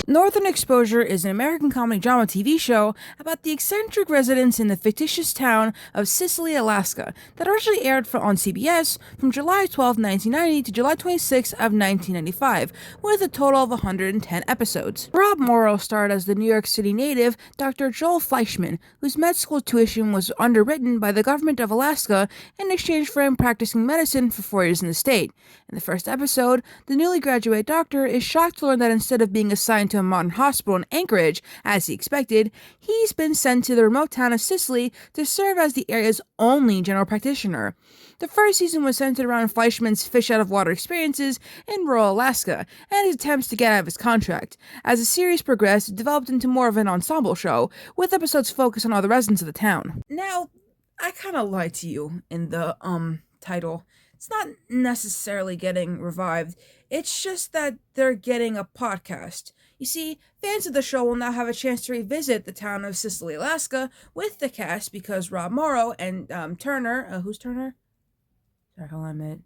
Northern Exposure is an American comedy drama TV show about the eccentric residents in the fictitious town of Sicily, Alaska, that originally aired on CBS from July 12, 1990 to July 26 of 1995, with a total of 110 episodes. Rob Morrow starred as the New York City native Dr. Joel Fleischman, whose med school tuition was underwritten by the government of Alaska in exchange for him practicing medicine for 4 years in the state. In the first episode, the newly graduate doctor is shocked to learn that instead of being assigned to a modern hospital in Anchorage, as he expected, he's been sent to the remote town of Sicily to serve as the area's only general practitioner. The first season was centered around Fleischman's fish out of water experiences in rural Alaska and his attempts to get out of his contract. As the series progressed, it developed into more of an ensemble show, with episodes focused on all the residents of the town. Now, I kind of lied to you in the title. It's not necessarily getting revived. It's just that they're getting a podcast. You see, fans of the show will now have a chance to revisit the town of Sicily, Alaska with the cast because Rob Morrow and Turner, who's Turner? Sorry, hold on a minute.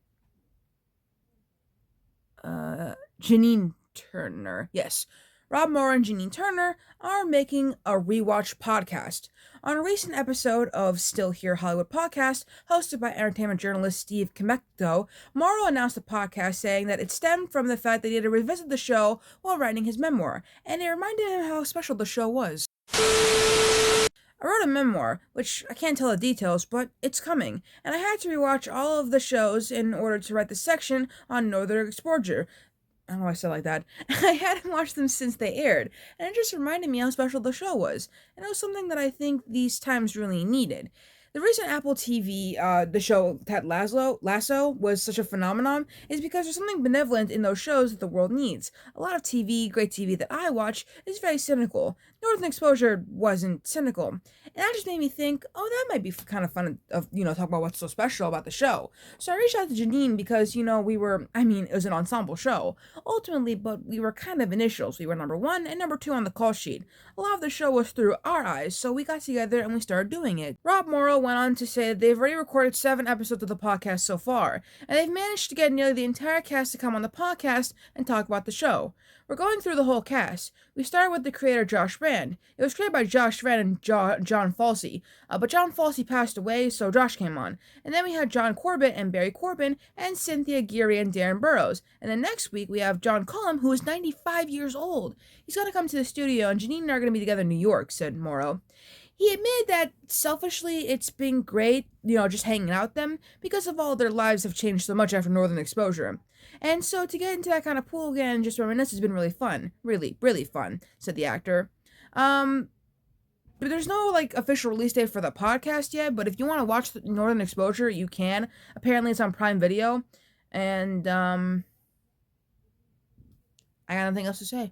Janine Turner. Yes. Rob Morrow and Janine Turner are making a rewatch podcast. On a recent episode of Still Here Hollywood podcast, hosted by entertainment journalist Steve Kmecko, Morrow announced the podcast saying that it stemmed from the fact that he had to revisit the show while writing his memoir, and it reminded him how special the show was. I wrote a memoir, which I can't tell the details, but it's coming, and I had to rewatch all of the shows in order to write the section on Northern Exposure. I don't know why I said like that. I hadn't watched them since they aired, and it just reminded me how special the show was, and it was something that I think these times really needed. The reason Apple TV, the show Ted Lasso, was such a phenomenon is because there's something benevolent in those shows that the world needs. A lot of TV, great TV that I watch, is very cynical. Northern Exposure wasn't cynical. And that just made me think, oh, that might be kind of fun of, talk about what's so special about the show. So I reached out to Janine because, it was an ensemble show. Ultimately, but we were kind of initials. We were number 1 and number 2 on the call sheet. A lot of the show was through our eyes, so we got together and we started doing it. Rob Morrow went on to say that they've already recorded 7 episodes of the podcast so far, and they've managed to get nearly the entire cast to come on the podcast and talk about the show. We're going through the whole cast. We started with the creator Josh Rand. It was created by Josh Rand and John Falsey, but John Falsey passed away, so Josh came on. And then we had John Corbett and Barry Corbin and Cynthia Geary and Darren Burrows. And then next week we have John Cullum, who is 95 years old. He's going to come to the studio, and Janine and I are going to be together in New York, said Morrow. He admitted that, selfishly, it's been great, just hanging out with them, because of all their lives have changed so much after Northern Exposure. And so to get into that kind of pool again and just reminisce has been really fun. Really, really fun, said the actor. But there's no, official release date for the podcast yet, but if you want to watch Northern Exposure, you can. Apparently it's on Prime Video. And, I got nothing else to say.